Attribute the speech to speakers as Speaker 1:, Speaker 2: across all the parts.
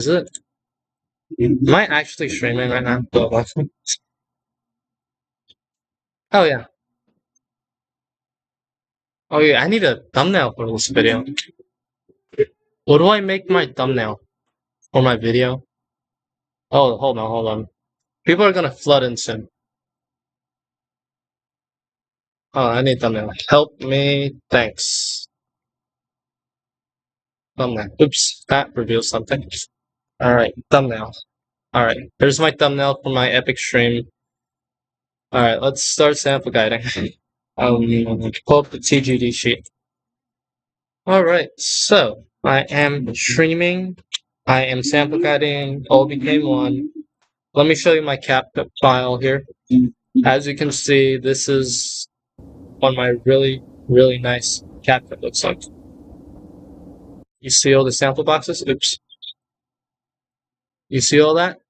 Speaker 1: Is it? Am I actually streaming right now? Oh yeah. Oh yeah, I need a thumbnail for this video. What do I make my thumbnail for my video? Oh, hold on. People are gonna flood in soon. Oh, I need thumbnail. Help me, thanks. Thumbnail. Oops, that reveals something. Alright, thumbnail. Alright, here's my thumbnail for my epic stream. Alright, let's start sample guiding. Pull up the TGD sheet. Alright, so I am streaming. I am sample guiding all became one. Let me show you my cap file here. As you can see, this is what my really, really nice cap looks like. You see all the sample boxes? Oops. You see all that?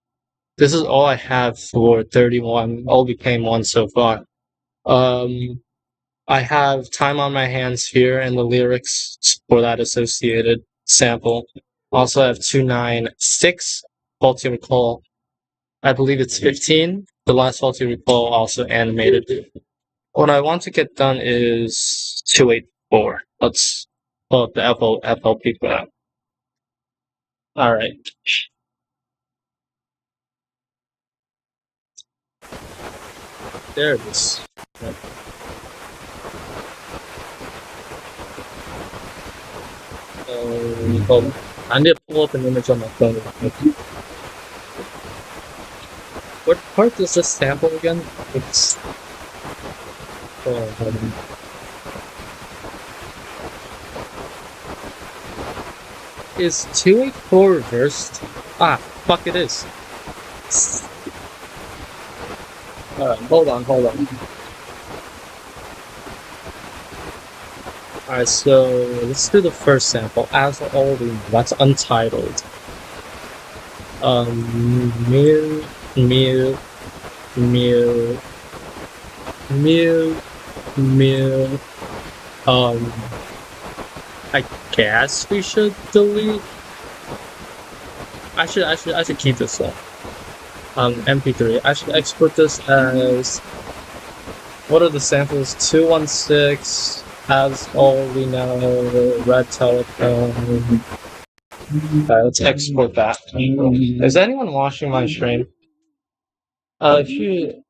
Speaker 1: This is all I have for 31, all became one so far. I have Time on My Hands here and the lyrics for that associated sample. Also have 296, Faulty Recall. I believe it's 15. The last Faulty Recall also animated. What I want to get done is 284. Let's pull up the FLP for that. Alright. There it is. Right. Hold on. I need to pull up an image on my phone. What part does this sample again? It's. Hold on. Is 284 reversed? Ah, fuck it is. Hold on. Alright, so let's do the first sample. As already, that's untitled. Mew. I guess we should delete. I should keep this one. MP3. I should export this as. What are the samples? 216. As all we know, Red Telephone. Alright, let's export that. Is anyone watching my stream? If you.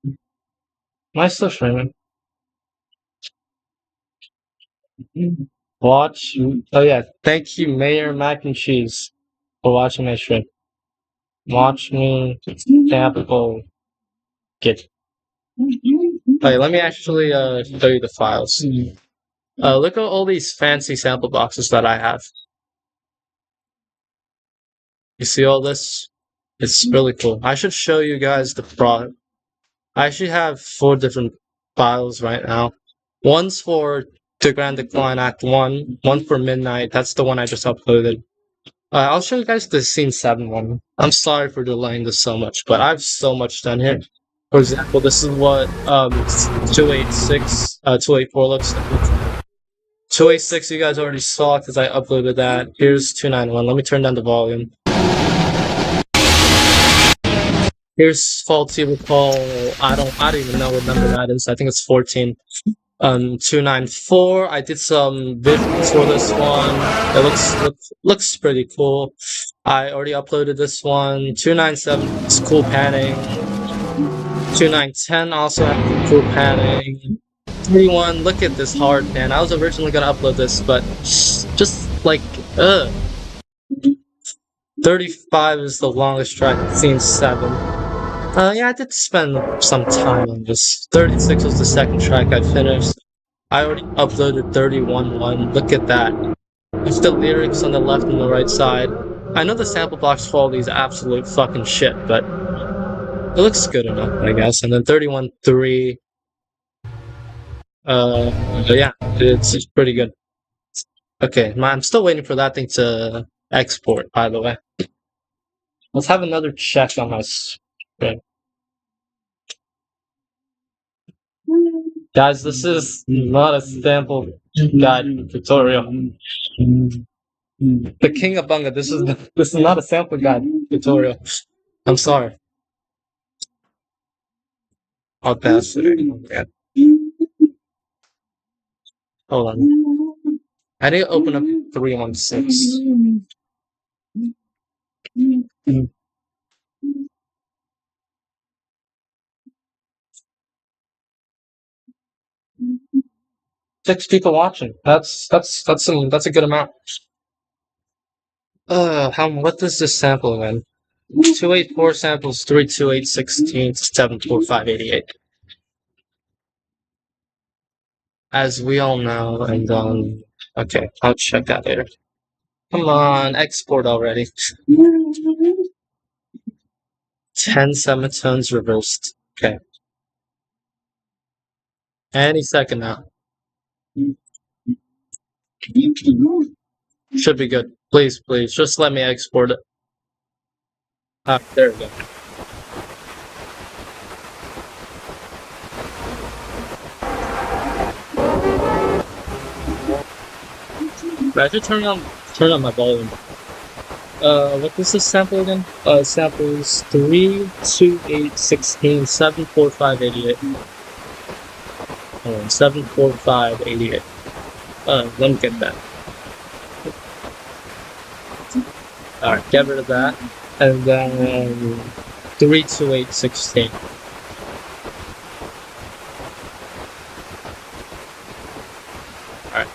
Speaker 1: Am I still streaming? Watch. Oh yeah, thank you, Mayor Mac and Cheese, for watching my stream. Watch me sample get. Okay, let me actually show you the files. Look at all these fancy sample boxes that I have. You see all this? It's really cool. I should show you guys the product. I actually have 4 different files right now. One's for The Grand Decline Act 1, one for Midnight, that's the one I just uploaded. I'll show you guys the Scene 7 one. I'm sorry for delaying this so much, but I have so much done here. For example, this is what 284 looks like. 286 you guys already saw because I uploaded that. Here's 291. Let me turn down the volume. Here's Faulty Recall. I don't even know what number that is. I think it's 14. 294. I did some visuals for this one. It looks pretty cool. I already uploaded this one. 297 is cool panning. 2910 also has cool panning. 31, look at this hard pan. I was originally gonna upload this, but just like 35 is the longest track. Scene 7. Yeah, I did spend some time on this. 36 was the second track I finished. I already uploaded 31.1. Look at that. It's the lyrics on the left and the right side. I know the sample box quality is absolute fucking shit, but it looks good enough, I guess. And then 31.3. Yeah, it's pretty good. Okay, I'm still waiting for that thing to export, by the way. Let's have another check on my screen. Guys, this is not a sample guide tutorial. The King of Bunga. This is not a sample guide tutorial. I'm sorry. Audacity. Yeah. Hold on. I need to open up 316. Six people watching. That's a good amount. What does this sample again? 284 samples 32816 74588. As we all know, and okay, I'll check that later. Come on, export already. 10 semitones reversed. Okay. Any second now. Should be good. Please, just let me export it. There we go. I should turn on my volume. What was this sample again? Sample is 3, 2, 8, 16, 7, 4, 5, 88. 7, 4, 5, 88. Let me get that. Alright, get rid of that. And then 3, 2, 8, 16. Alright.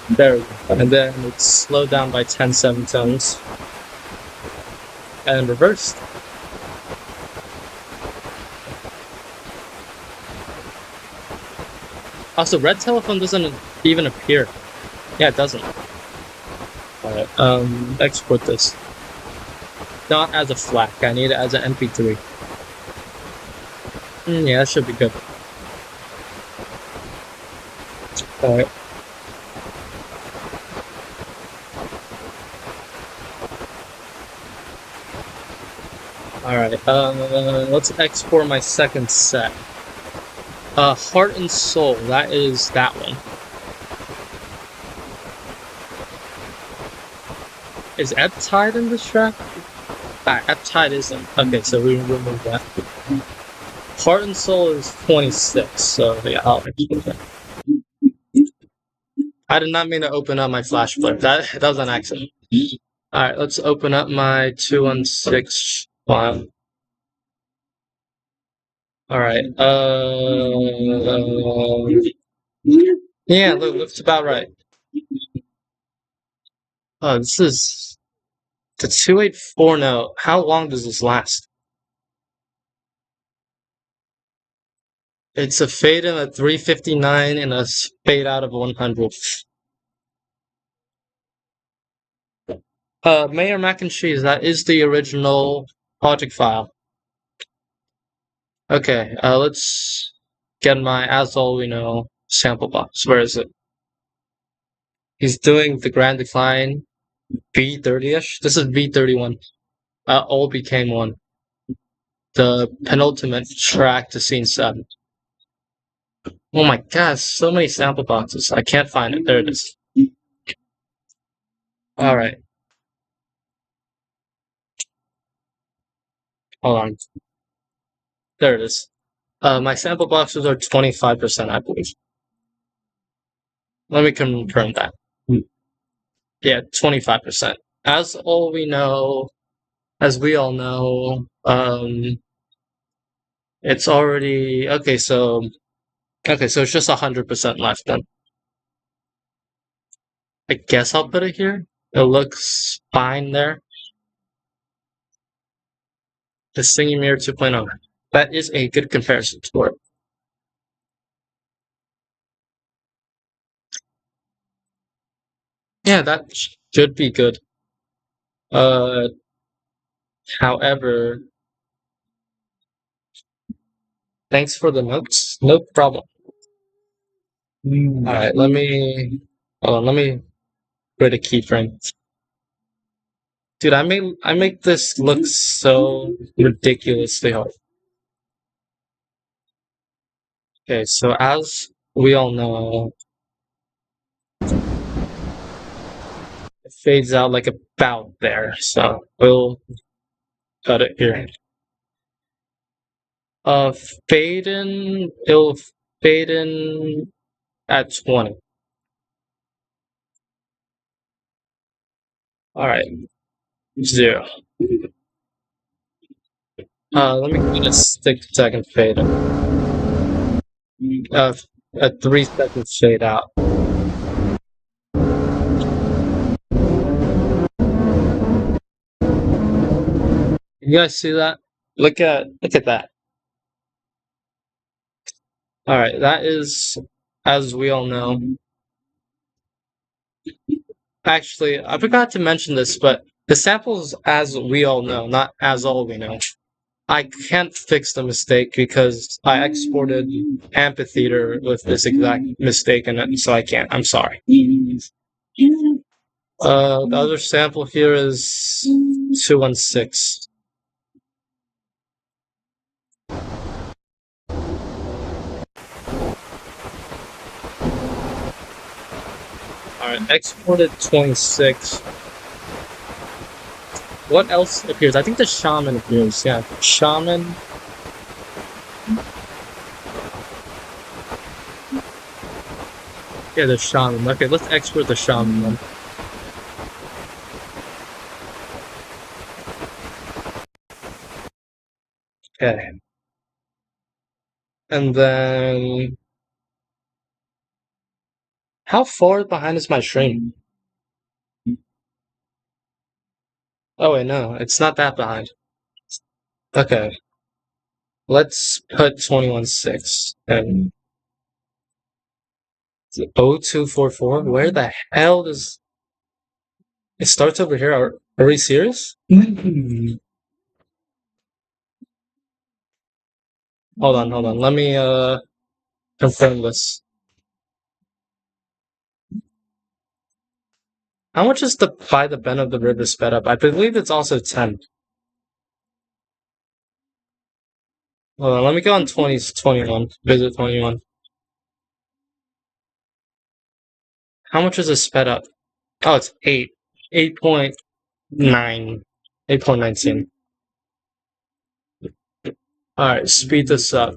Speaker 1: There we go. And then it's slowed down by 10 semitones. And reversed. Also, red telephone doesn't even appear. Yeah, it doesn't. Alright, export this. Not as a FLAC, I need it as an MP3. Yeah, that should be good. Alright. Alright, let's export my second set. Heart and Soul, that is that one. Is Eptide in this track? Eptide isn't. Okay, so we remove that. Heart and Soul is 26, so yeah, I'll export that. I did not mean to open up my Flash Player. That was an accident. Alright, let's open up my 216 file. Alright, yeah, looks about right. Oh, this is the 284 note. How long does this last? It's a fade in a 359 and a fade out of 100. Mayor Mac and Cheese, that is the original project file. Okay, let's get my As All We Know sample box. Where is it? He's doing the Grand Decline B30-ish. This is B31. All became one. The penultimate track to scene 7. Oh my gosh, so many sample boxes. I can't find it. There it is. Alright. Hold on. There it is. My sample boxes are 25%, I believe. Let me confirm that. Yeah, 25%. As we all know, it's already okay. So it's just 100% left then. I guess I'll put it here. It looks fine there. The Singing Mirror 2.0. That is a good comparison for it. Yeah, that should be good. However, thanks for the notes. No problem. Alright, let me create a keyframe. Dude, I make this look so ridiculously hard. Okay, so as we all know, fades out like about there, so we'll cut it here. Uh, it'll fade in at 20. Alright, 0. Let me get a 6-second fade in. A 3-second fade out. You guys see that? Look at that. Alright, that is, as we all know. Actually, I forgot to mention this, but the sample's as we all know, not as all we know. I can't fix the mistake because I exported Amphitheater with this exact mistake in it, so I can't. I'm sorry. The other sample here is 216. Alright, exported 26. What else appears? I think the Shaman appears, yeah. Shaman. Yeah, the Shaman. Okay, let's export the Shaman then. Okay. And then... How far behind is my stream? Oh wait, no, it's not that behind. Okay. Let's put 21.6 and 0244. Where the hell does it starts over here? Are we serious? Hold on. Let me confirm this. How much is the by the bend of the river sped up? I believe it's also 10. Hold on, let me go on 21. Visit 21. How much is it sped up? Oh, it's 8. 8.9. 8.19. Alright, speed this up.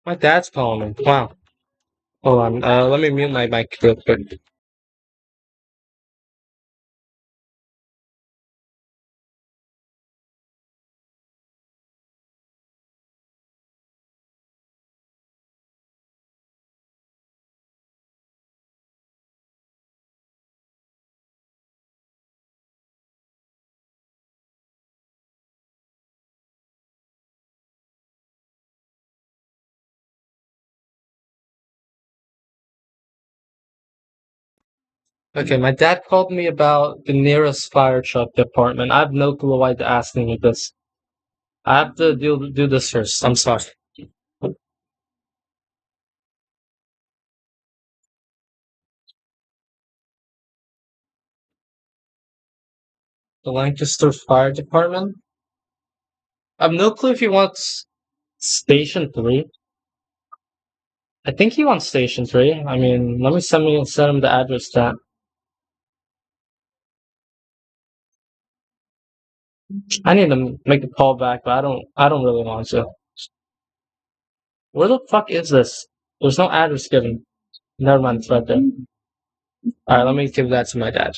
Speaker 1: My dad's calling me. Wow. Hold on. Let me mute my mic real quick. Okay, my dad called me about the nearest fire truck department. I have no clue why to ask me this. I have to do this first. I'm sorry. The Lancaster Fire Department? I have no clue if he wants Station 3. I think he wants Station 3. I mean, let me send him the address that. I need to make a call back, but I don't really want to. Where the fuck is this? There's no address given. Never mind, it's right there. Alright, let me give that to my dad.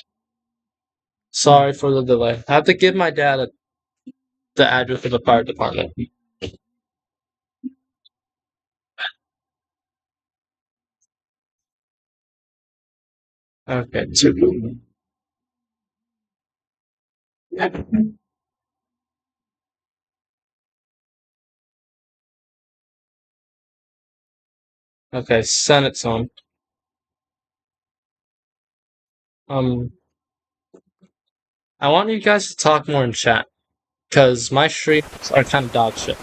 Speaker 1: Sorry for the delay. I have to give my dad the address of the fire department. Okay, 2. Okay, send it to him. I want you guys to talk more in chat, because my streams are kind of dog shit.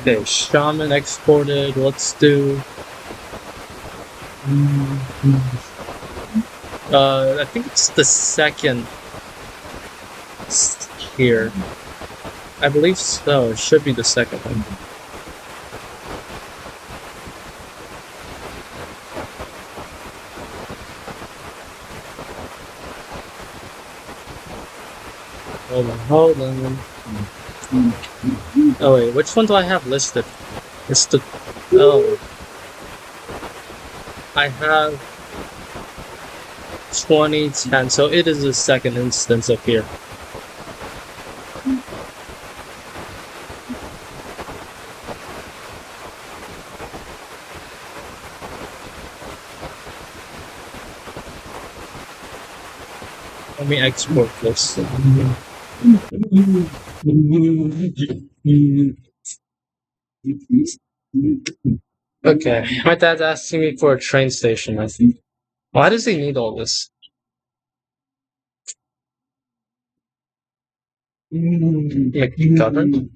Speaker 1: Okay, Shaman exported. Let's do. I think it's the second here. I believe so. It should be the second one. Hold on. Oh wait, which one do I have listed? It's the. Oh. I have 2010, so it is the second instance of here. Let me export this. Okay, my dad's asking me for a train station, I think. Why does he need all this? McGovern?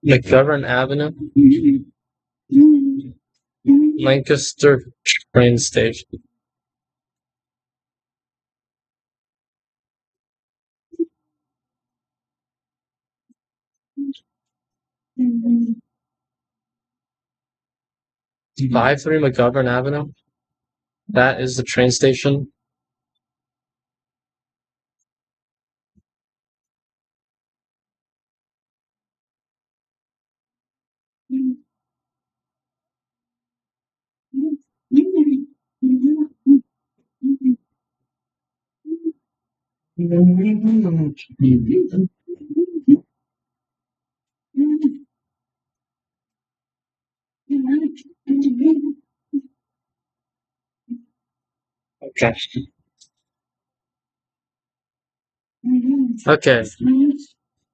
Speaker 1: McGovern Avenue? Lancaster train station. Mm-hmm. 53 McGovern Avenue? That is the train station. Okay. Okay.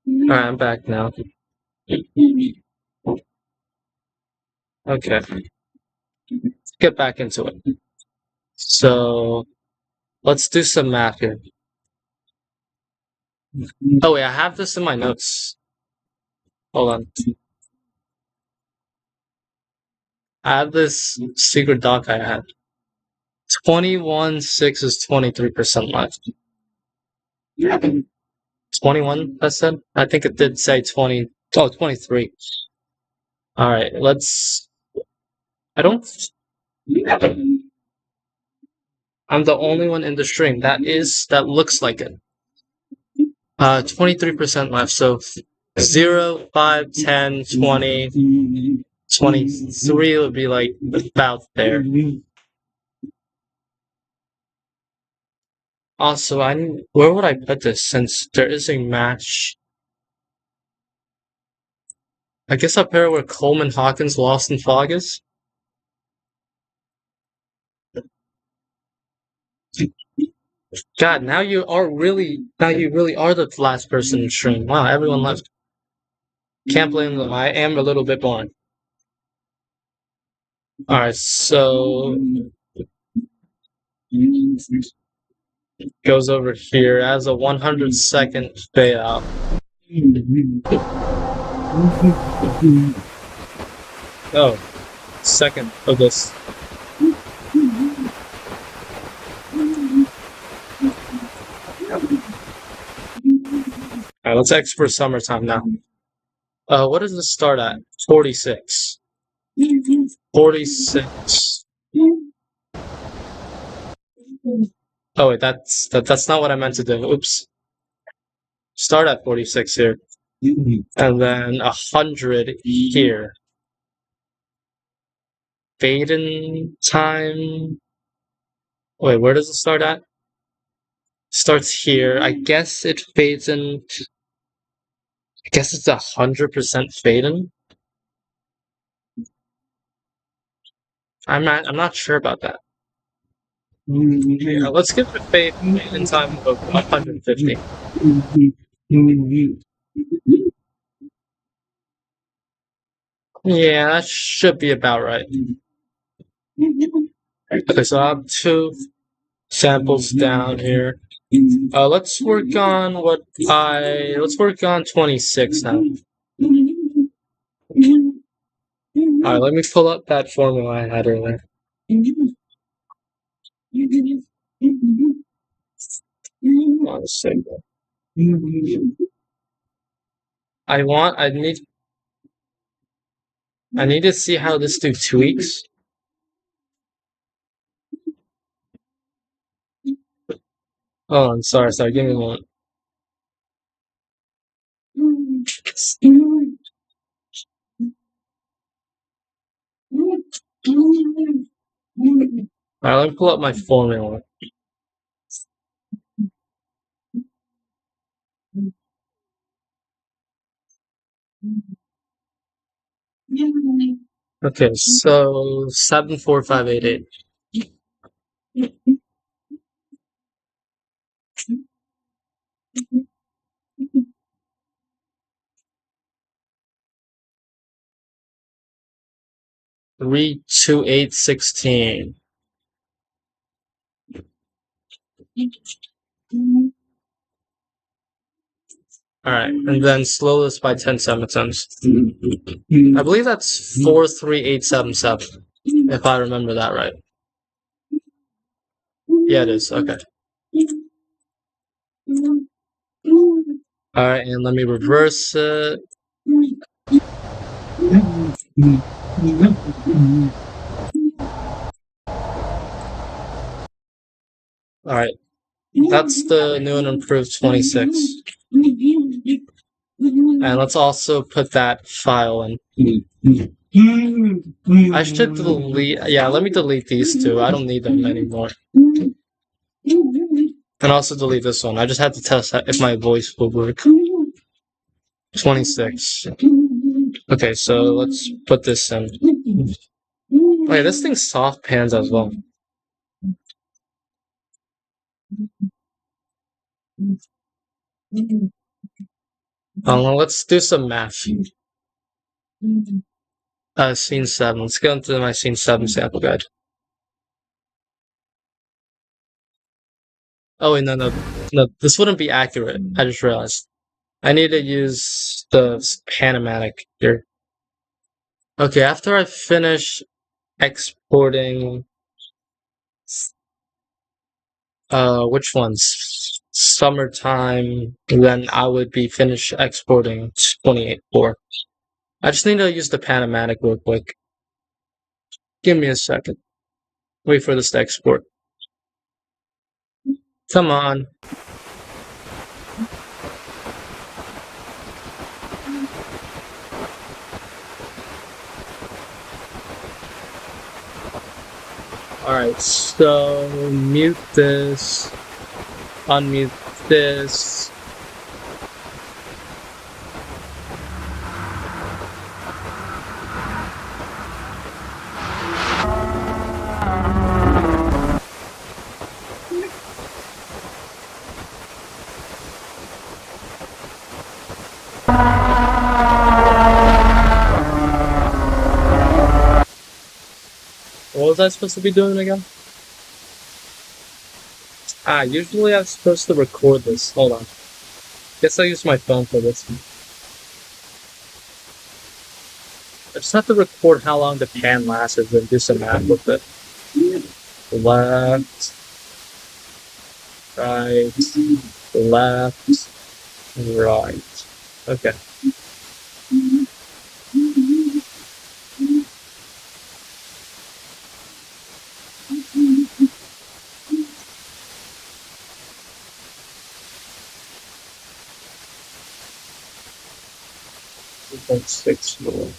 Speaker 1: Alright, I'm back now. Okay. Let's get back into it. So, let's do some math here. Oh wait, I have this in my notes. Hold on. I have this secret doc I had. 21.6 is 23% left. 21, I said? I think it did say 20. Oh, 23. Alright, let's. I don't. I'm the only one in the stream that looks like it. 23% left, so 0, 5, 10, 20, 23 would be like about there. Also, where would I put this since there is a match? I guess I'll pair it where Coleman, Hawkins, Lost, and Fog is. God, now you really are the last person in stream. Wow, everyone left. Can't blame them. I am a little bit boring. Alright, so goes over here as a 100-second payout. Oh, second of this. Alright, let's export summertime now. What does this start at? 46. 46. Oh wait, that's not what I meant to do. Oops. Start at 46 here. And then 100 here. Fade in time. Wait, where does it start at? Starts here. I guess it fades in. I guess it's 100% fade in. I'm not sure about that. Yeah, let's give it a fade in time of 150. Yeah, that should be about right. Okay, so I have two samples down here. Let's work on let's work on 26 now. Alright, let me pull up that formula I had earlier. One second. I need to see how this do tweaks. Oh, I'm sorry, give me one. Alright, let me pull up my formula. Okay, so 74588. Three, 2, 8, 16. Alright, and then slow this by 10 semitons. I believe that's 43877, if I remember that right. Yeah, it is. Okay. Alright, and let me reverse it. Alright, that's the new and improved 26. And let's also put that file in. I should delete, yeah, let me delete these two. I don't need them anymore. And also delete this one. I just had to test if my voice will work. 26. Okay, so let's put this in. Wait, this thing soft pans as well. Let's do some math. Scene 7. Let's go into my scene 7 sample guide. Oh wait, no, this wouldn't be accurate. I just realized. I need to use the Panamatic here. Okay, after I finish exporting, which ones? Summertime, then I would be finished exporting 28.4. I just need to use the Panamatic real quick. Give me a second. Wait for this to export. Come on. Alright, so mute this, unmute this. What was I supposed to be doing again? Usually I'm supposed to record this. Hold on. Guess I'll use my phone for this one. I just have to record how long the pan lasts and then do some math with it. Left, right, left, right. Okay. .6 more.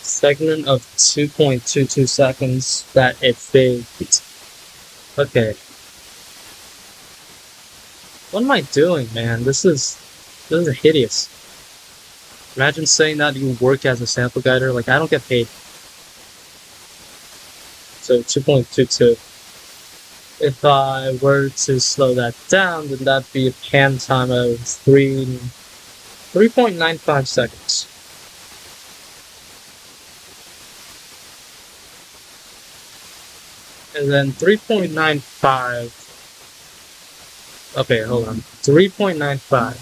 Speaker 1: Segment of 2.22 seconds that it faked. Okay. What am I doing, man? This is hideous. Imagine saying that you work as a sample guider. Like, I don't get paid. So 2.22. If I were to slow that down, then that'd be a pan time of 3.95 seconds. And then 3.95. Okay, hold on. 3.95.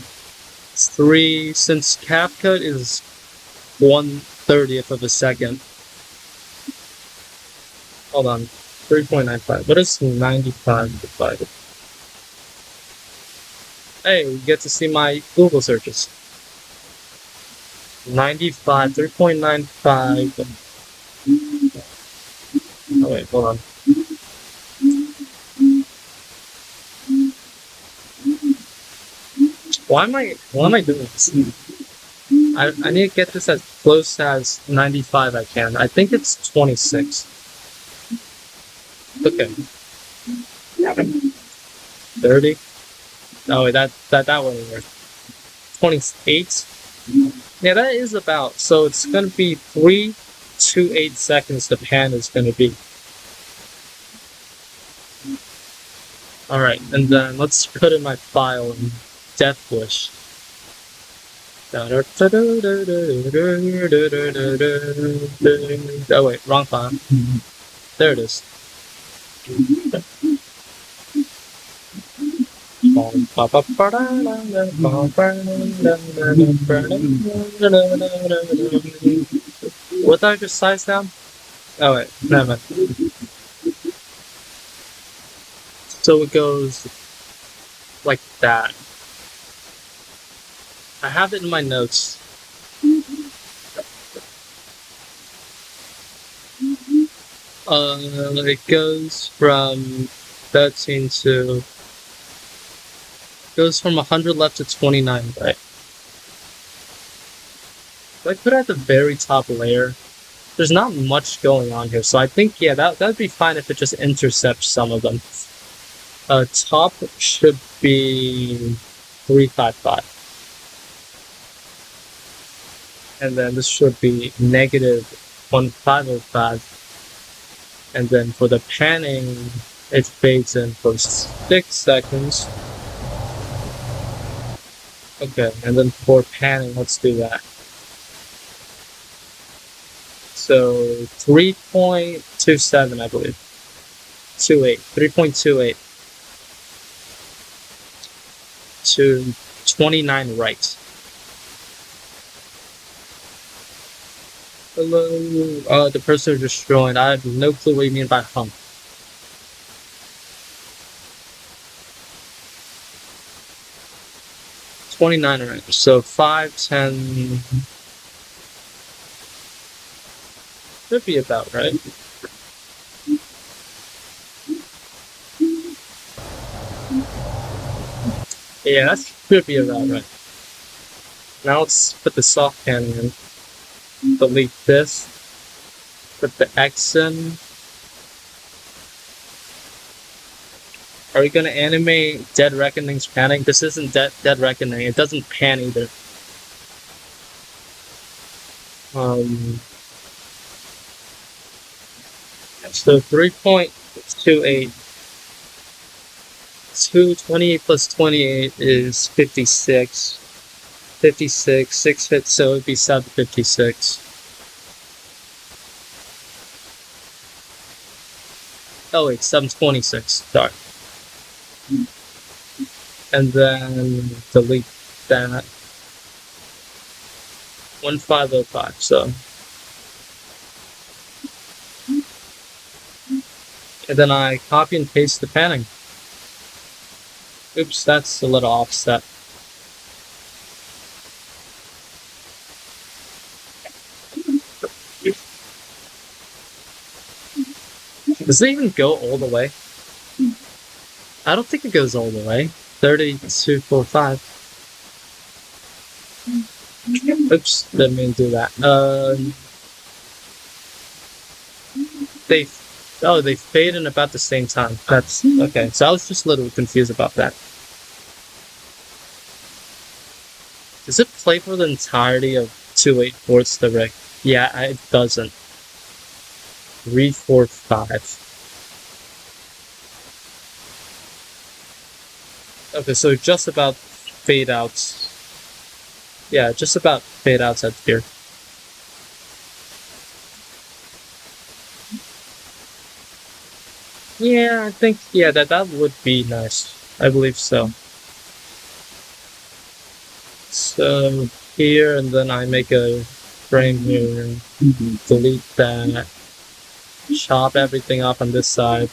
Speaker 1: It's 3, since CapCut is 1/30th of a second. Hold on. 3.95. What is 95 divided? Hey, you get to see my Google searches. 95, 3.95. Oh wait, hold on. Why am I doing this? I need to get this as close as 95 I can. I think it's 26. Okay. 30. Oh wait, that wouldn't work. 28. Yeah, that is about. So it's gonna be 328 seconds. The pan is gonna be. All right, and then let's put in my file in Death Wish. Oh wait, wrong file. There it is. What did I just size down? Oh wait, never mind. So it goes like that. I have it in my notes. It goes from 13 to... goes from 100 left to 29 right. If I put it at the very top layer, there's not much going on here, so I think, yeah, that'd be fine if it just intercepts some of them. Top should be 355. And then this should be negative 1505. And then for the panning, it fades in for 6 seconds. Okay, and then for panning, let's do that. So 3.27, I believe. 3.28 to 29 right. Hello, the person who just joined. I have no clue what you mean by hump. $29 right. So 5, 10. Should be about right. Yeah, that should be about right. Now let's put the soft panning in. Delete this. Put the X in. Are we gonna animate Dead Reckoning's panning? This isn't Dead Reckoning. It doesn't pan either. So 3.28. 228 plus 28 is 56. 56, 6 fits, so it'd be 756. Oh wait, 726, sorry. And then delete that. 1505, so. And then I copy and paste the panning. Oops, that's a little offset. Does it even go all the way? I don't think it goes all the way. 3245. Oops, didn't mean to do that. They fade in about the same time. That's okay. So I was just a little confused about that. Does it play for the entirety of 2/8 the rig? Yeah, it doesn't. 345. Okay, so just about fade outs. Yeah, just about fade outs at here. Yeah, I think that would be nice. I believe so. So here, and then I make a frame here, delete that, chop everything up on this side.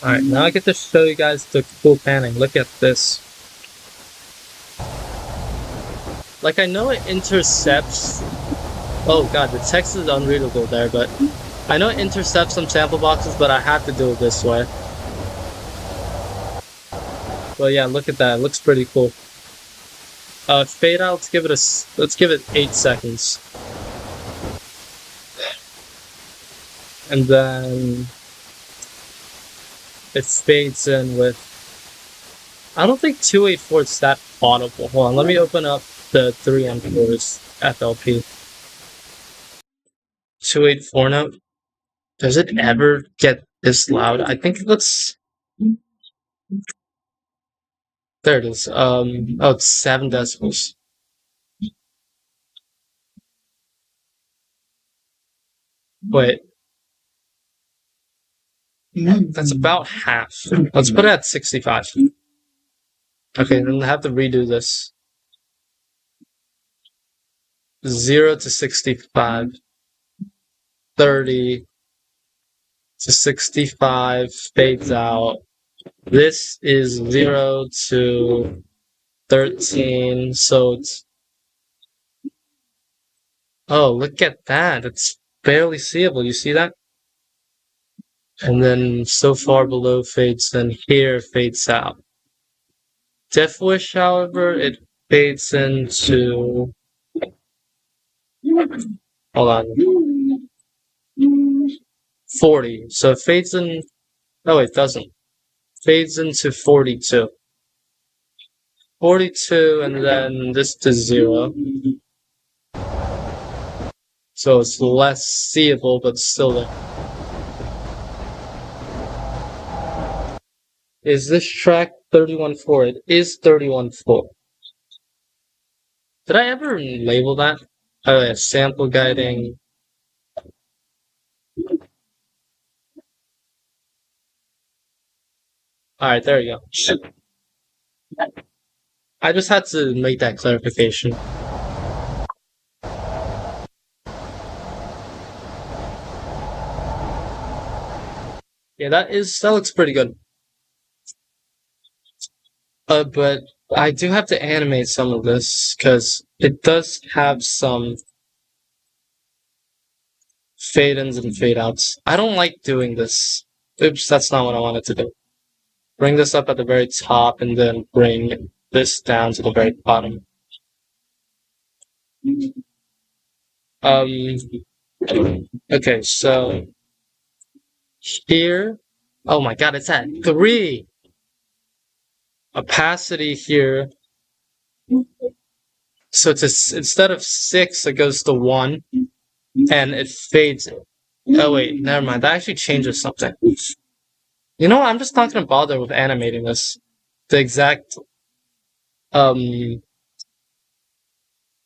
Speaker 1: Alright, now I get to show you guys the cool panning. Look at this. Like, I know it intercepts. Oh god, the text is unreadable there, but I know it intercepts some sample boxes, but I have to do it this way. Well, yeah, look at that. It looks pretty cool. Fade out. Let's give it 8 seconds, and then it fades in with. I don't think 284 is that audible. Hold on, let me open up the 3M4's FLP. 284 note. Does it ever get this loud? I think it looks. There it is. Oh, it's 7 decibels. Wait. That's about half. Let's put it at 65. Okay, then I have to redo this. 0 to 65. 30 to 65 fades out. This is 0 to 13, so it's. Oh, look at that. It's barely seeable. You see that? And then so far below fades, then here fades out. Death Wish, however, it fades into. Hold on. 40. So it fades in. Oh, it doesn't. Fades into 42. 42, and then this to 0. So it's less seeable, but still there. Is this track 31.4? It is 31.4. Did I ever label that? Oh yeah, sample guiding. Alright, there you go. I just had to make that clarification. Yeah, that looks pretty good. But I do have to animate some of this, because it does have some fade-ins and fade-outs. I don't like doing this. Oops, that's not what I wanted to do. Bring this up at the very top, and then bring this down to the very bottom. Okay, so here, oh my god, it's at 3. Opacity here. So it's instead of 6, it goes to 1, and it fades. Oh wait, never mind. That actually changes something. You know what? I'm just not gonna bother with animating this. The exact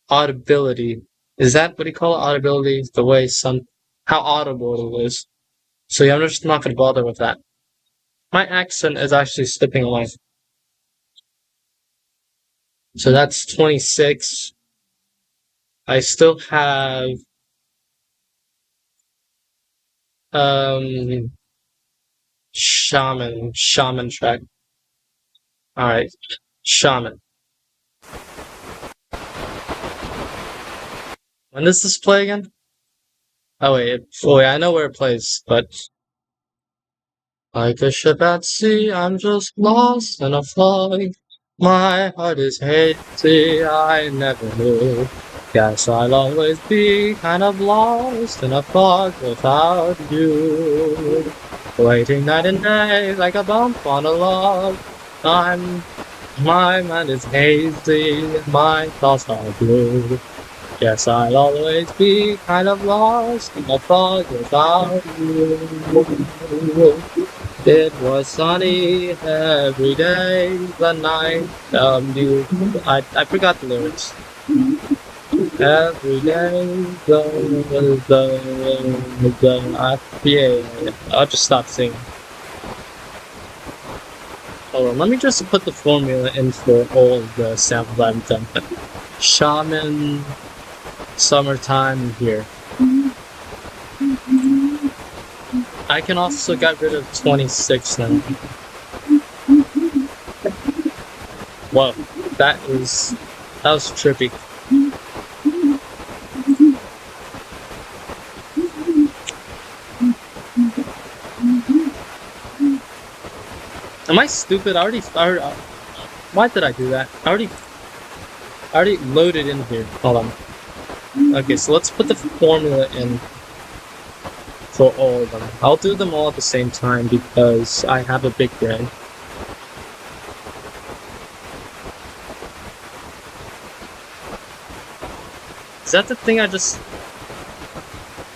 Speaker 1: audibility. Is that what you call it? Audibility? The way how audible it is. So yeah, I'm just not gonna bother with that. My accent is actually slipping away. So that's 26. I still have shaman track. Alright. Shaman. When does this play again? Oh wait, I know where it plays, but like a ship at sea, I'm just lost in a fog. My heart is hazy, I never knew. Guess I'll always be kind of lost in a fog without you. Waiting night and day like a bump on a log. My mind is hazy, my thoughts are blue. Guess I'll always be kind of lost in a fog without you. It was sunny every day, the night you. I forgot the lyrics. Every day, yeah. I'll just stop singing. Hold on, let me just put the formula in for all of the samples I've done. Shaman, summertime here. I can also get rid of 26 now. Whoa, that was trippy. Am I stupid? Why did I do that? I already loaded in here. Hold on. Okay, so let's put the formula in for all of them. I'll do them all at the same time because I have a big brain. Is that the thing I just...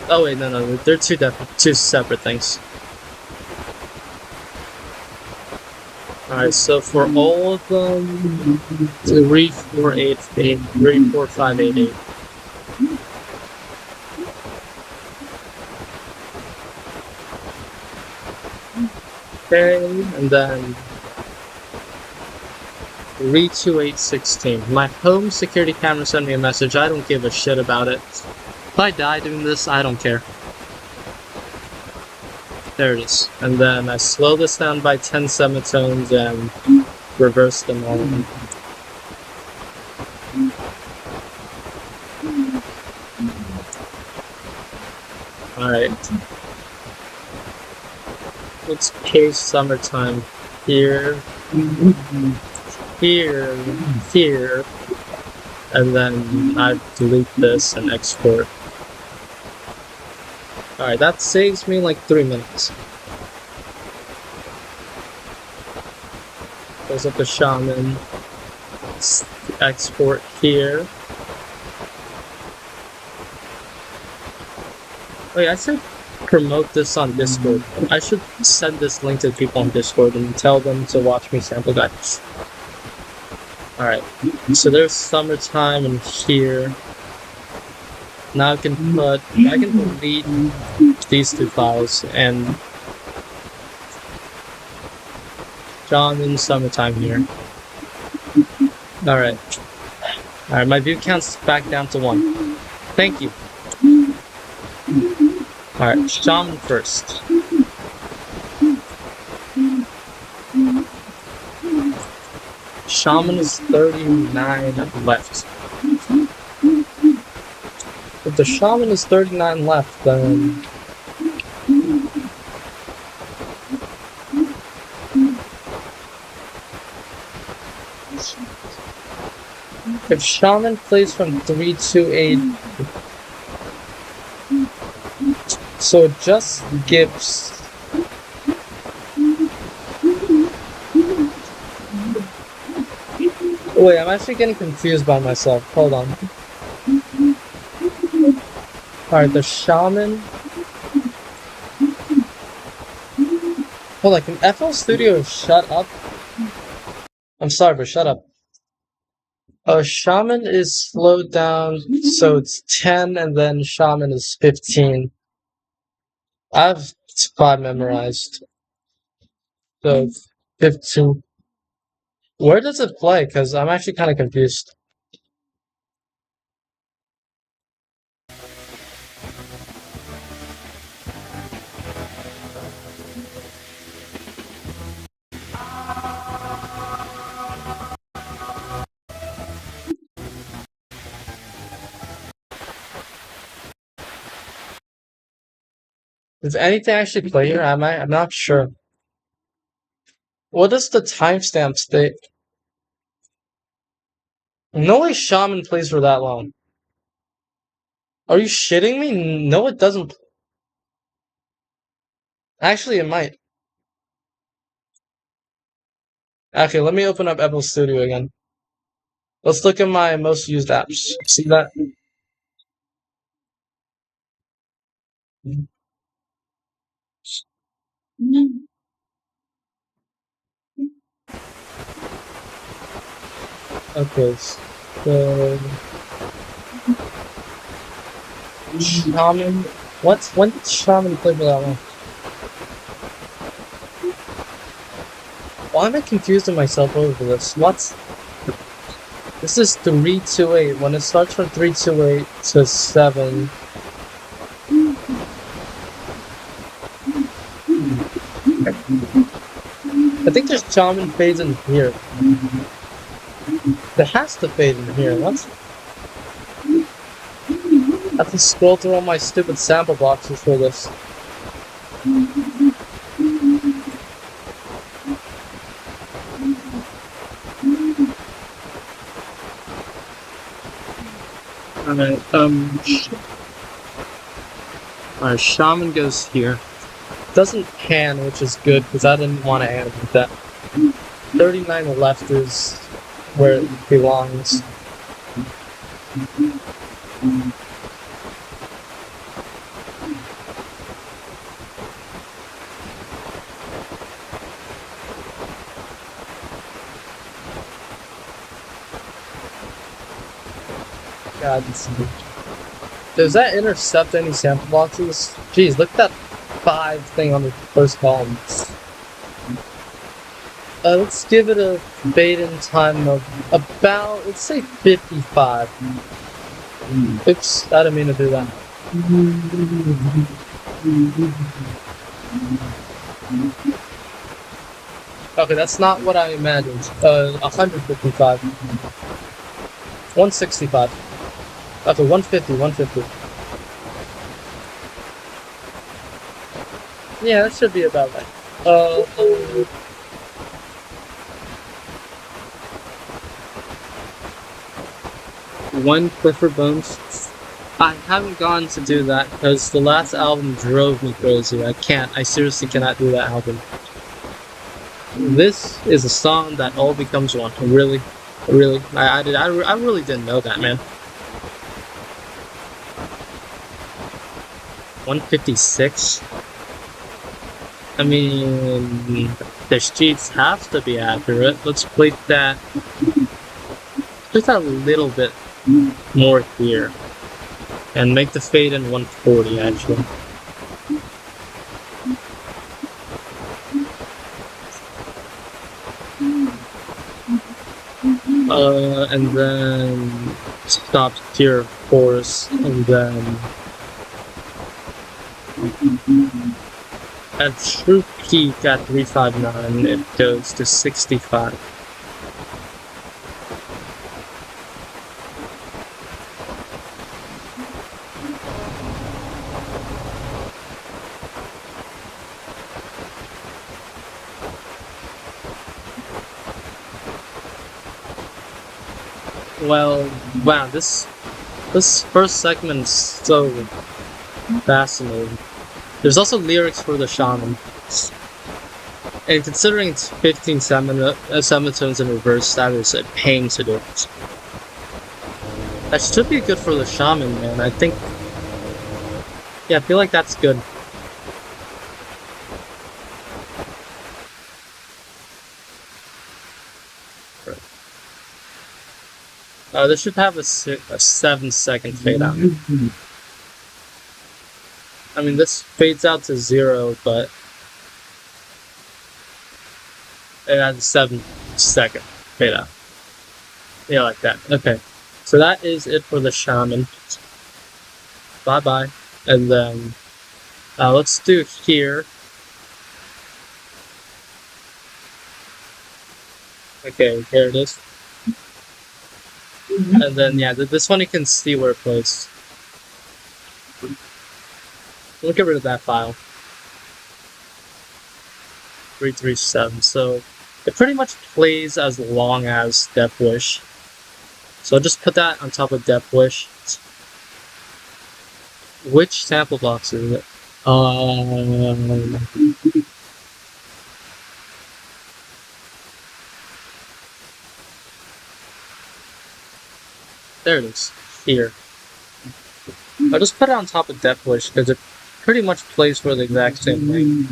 Speaker 1: Oh wait, no, they're two separate things. Alright, so for all of them, 3, 4, 8, 8, 3, 4, 5, 8, 8. Okay, and then 32816. My home security camera sent me a message. I don't give a shit about it. If I die doing this, I don't care. There it is. And then I slow this down by 10 semitones and reverse them all. Alright. Let's paste summertime here, here, here, and then I delete this and export. Alright, that saves me like 3 minutes. Goes up to Shaman, export here. Wait, I should promote this on Discord. I should send this link to people on Discord and tell them to watch me sample guides. Alright, so there's summertime in here. Now I can delete these two files and John in summertime here. Alright, my view count's back down to 1. Thank you. Alright, Shaman first. Shaman is 39 left. If the Shaman is 39 left, then... If Shaman plays from 328... So it just gives... Wait, I'm actually getting confused by myself. Hold on. Alright, the Shaman... Hold on, can FL Studio shut up? I'm sorry, but shut up. Shaman is slowed down, so it's 10, and then Shaman is 15. I have 5 memorized. So, 15. Where does it play? Because I'm actually kind of confused. Does anything actually play here? I'm not sure. What does the timestamp state? No way Shaman plays for that long. Are you shitting me? No, it doesn't. Actually, it might. Okay, let me open up FL Studio again. Let's look at my most used apps. See that? Okay, so Shaman? When did Shaman play for that one? Why am I confusing myself over this? This is 328. When it starts from 328 to 7. I think there's Shaman fades in here. There has to fade in here. What? I have to scroll through all my stupid sample boxes for this. Alright, Shaman goes here. Doesn't pan, which is good, because I didn't want to animate that. 39 left is where it belongs. God, does that intercept any sample boxes? Jeez, look at that 5 thing on the first column. Let's give it a fade-in time of about, let's say 55. Oops, I didn't mean to do that. Okay, that's not what I imagined. 155. 165. Okay, 150. Yeah, that should be about right. One Clifford Bones. I haven't gone to do that because the last album drove me crazy. I seriously cannot do that album. This is a song that all becomes one. Really? I really didn't know that, man. 156? I mean, the sheets have to be accurate. Let's plate that just a little bit more here. And make the fade in 140, actually. And then stop tier force, and then at true peak at 359, it goes to 65. Well, wow, this first segment is so fascinating. There's also lyrics for the Shaman. And considering it's 15 semitones in reverse, that is a pain to do. That should be good for the Shaman, man. I think... Yeah, I feel like that's good. This should have a 7-second fade out. I mean, this fades out to 0, but it has a 7-second fade out. Yeah, like that. Okay. So that is it for the Shaman. Bye-bye. And then, let's do here. Okay, here it is. And then, yeah, this one you can see where it plays. We'll get rid of that file. 337. So it pretty much plays as long as Death Wish. So I'll just put that on top of Death Wish. Which sample box is it? There it is. Here. I'll just put it on top of Death Wish because it pretty much plays for the exact same thing.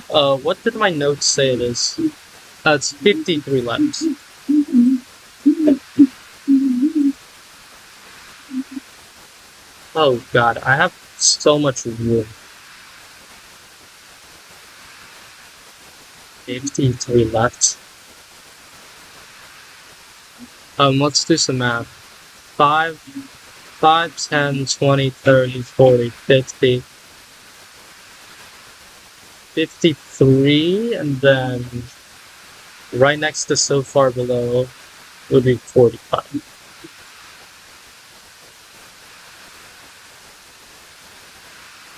Speaker 1: What did my notes say it is? It's 53 letters. Oh god, I have so much room. 53 left. Let's do some math. 5, 5, 10, 20, 30, 40, 50, 53, and then right next to so far below would be 45.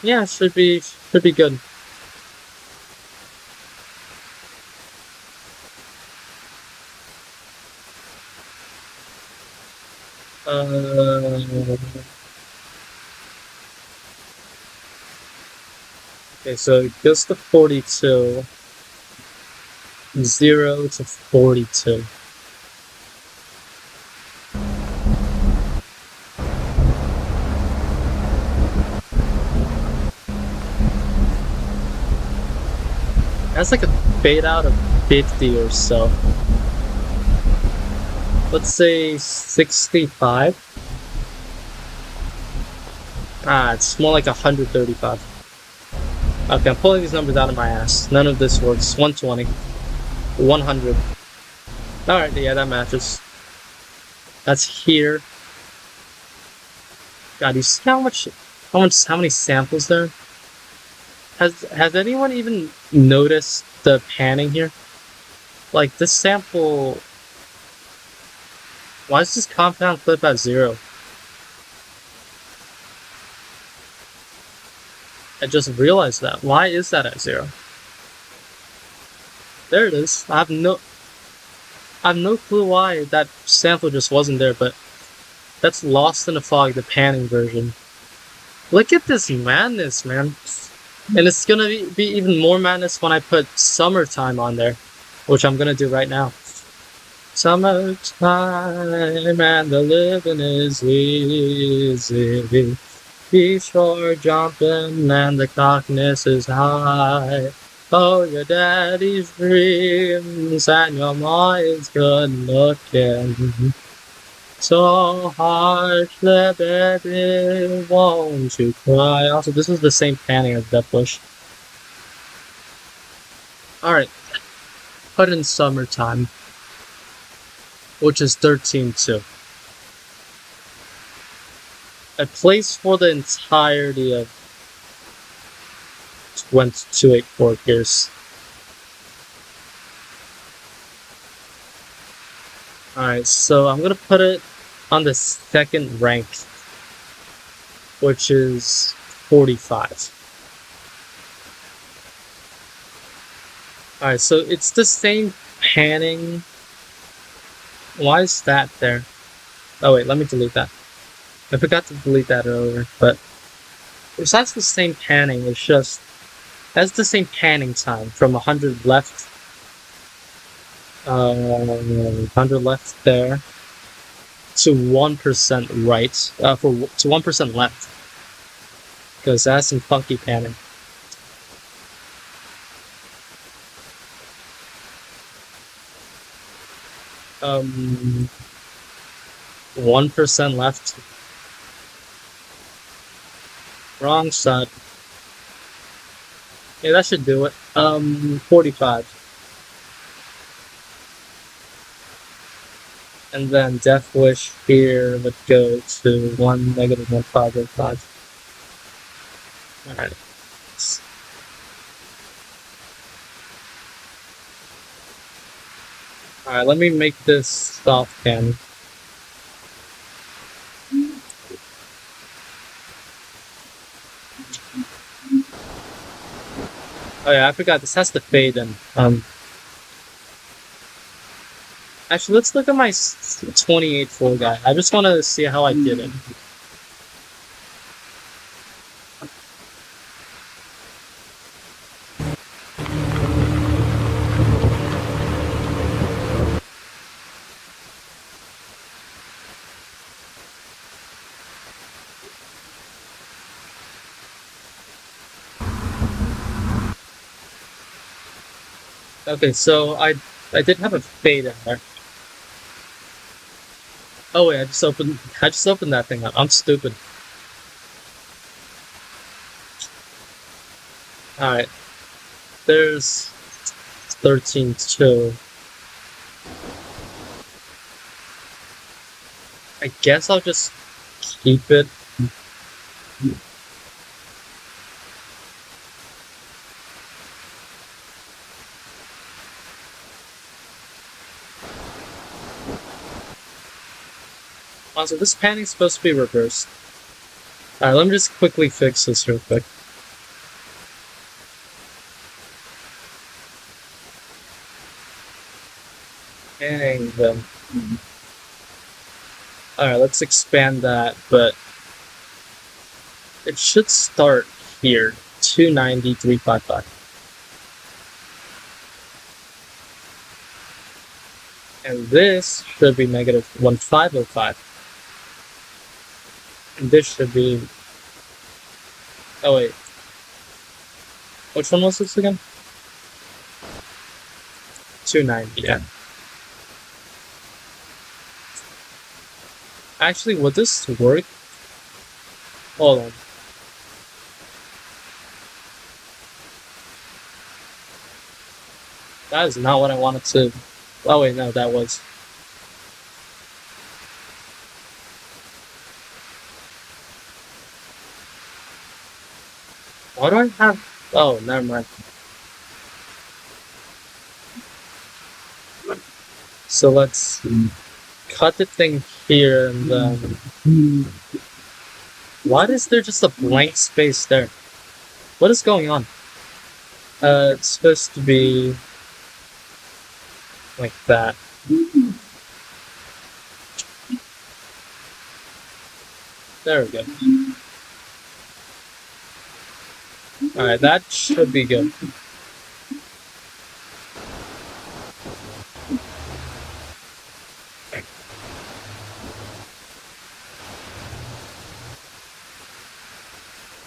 Speaker 1: Yeah, should be good. Okay, so it goes to 42, 0 to 42. That's like a fade out of 50 or so. Let's say 65. It's more like 135. Okay, I'm pulling these numbers out of my ass. None of this works. 120. 100. Alright, yeah, that matches. That's here. God, you see how many samples there? Has anyone even noticed the panning here? Like, this sample... Why is this compound clip at 0? I just realized that. Why is that at 0? There it is. I have no clue why that sample just wasn't there, but that's Lost in the Fog, the panning version. Look at this madness, man. And it's gonna be even more madness when I put Summertime on there, which I'm gonna do right now. Summertime and the living is easy. Be sure jumping and the cockness is high. Oh, your daddy's dreams and your mom's good looking. So harshly, baby, won't you cry? Also, this is the same panning as Death Wish. Alright, put in Summertime, which is 13-2. I place for the entirety of 284 gears. Alright, so I'm gonna put it on the second rank, which is 45. Alright, so it's the same panning. Why is that there? Oh wait, let me delete that. I forgot to delete that earlier, but that's the same panning, it's just that's the same panning time from 100 left. 100 left there to 1% right, to 1% left, because that's some funky panning. Um, 1% left. Wrong side. Yeah, that should do it. 45. And then Death Wish here would go to 1 negative 1505. Alright. Alright, let me make this soft pan. Oh yeah, I forgot this has to fade in. Actually, let's look at my 28-4 guy. I just want to see how I did it. Okay, so I did have a fade in there. Oh wait, I just opened that thing up. I'm stupid. Alright. There's 13-2. I guess I'll just keep it. Also, this panning's supposed to be reversed. Alright, let me just quickly fix this real quick. Panning them. Alright, let's expand that, but it should start here. 290, 355. And this should be negative 1505. And this should be... Oh wait. Which one was this again? 290, yeah. Actually, would this work? Hold on. That is not what I wanted to... Oh wait, no, that was... Why do I have... Oh, never mind. So let's cut the thing here and then... Why is there just a blank space there? What is going on? It's supposed to be... like that. There we go. Alright, that should be good.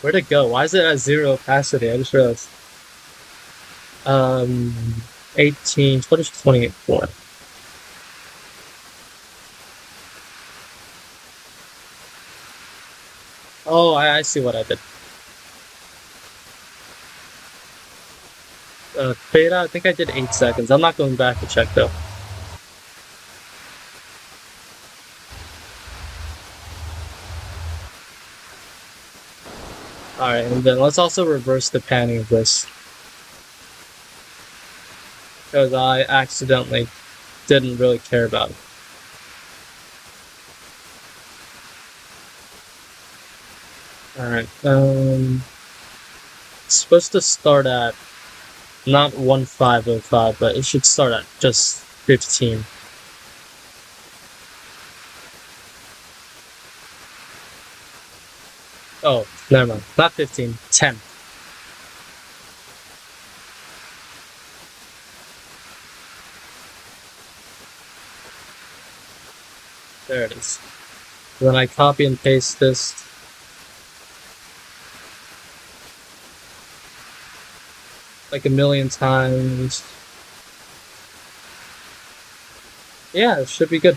Speaker 1: Where'd it go? Why is it at 0 opacity? I just realized. 18, 20, 28, 4. Oh, I see what I did. Beta, I think I did 8 seconds. I'm not going back to check though. Alright, and then let's also reverse the panning of this. Because I accidentally didn't really care about it. Alright, it's supposed to start at not 1505, but it should start at just 15. Oh, never mind. Not 15, 10. There it is. Then I copy and paste this. Like a million times. Yeah, it should be good.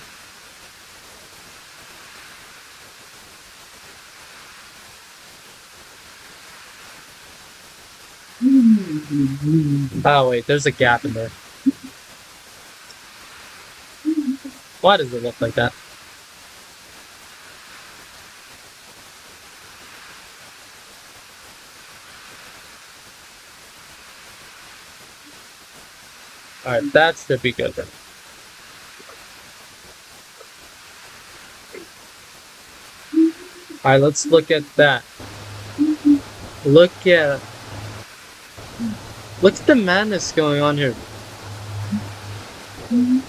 Speaker 1: Oh wait, there's a gap in there. Why does it look like that? Alright, that should be good then. Alright, let's look at that. Look at the madness going on here. You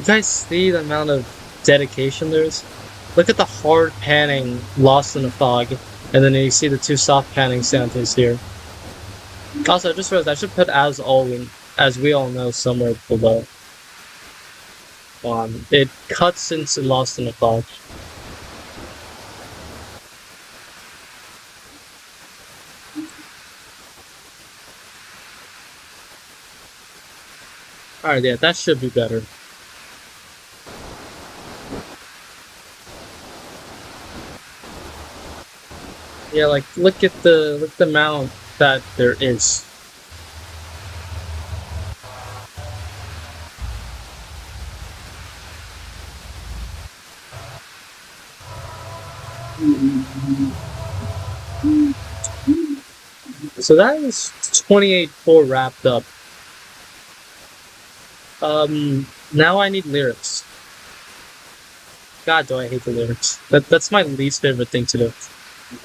Speaker 1: guys see the amount of dedication there is? Look at the hard panning lost in the fog, and then you see the 2 soft panning Santas here. Also, I just realized I should put as we all know somewhere below. It cuts into Lost in the Fog. Alright, yeah, that should be better. Yeah, like look at the amount that there is. So that is 28.4 wrapped up. Now I need lyrics. God, do I hate the lyrics. That's my least favorite thing to do.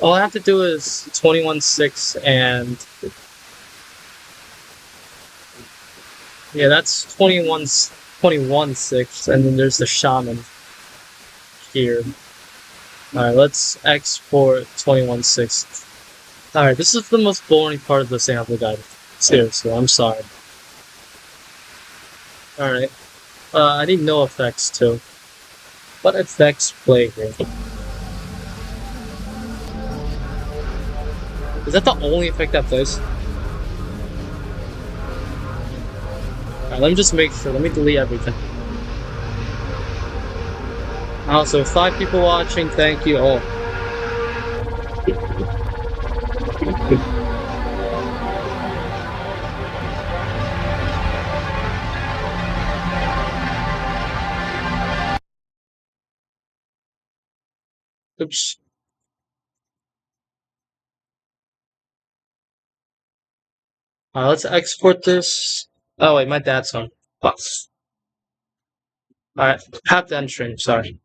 Speaker 1: All I have to do is 21.6 and yeah, that's 21.6, and then there's the shaman here. Alright, let's export 21.6. Alright, this is the most boring part of the sample guide. Seriously, I'm sorry. Alright, I need no effects too. What effects play here? Is that the only effect that plays? Alright, let me just make sure. Let me delete everything. Also, 5 people watching, thank you all. Oops. Let's export this. Oh wait, my dad's on. Fuck. Alright, have to end stream, sorry.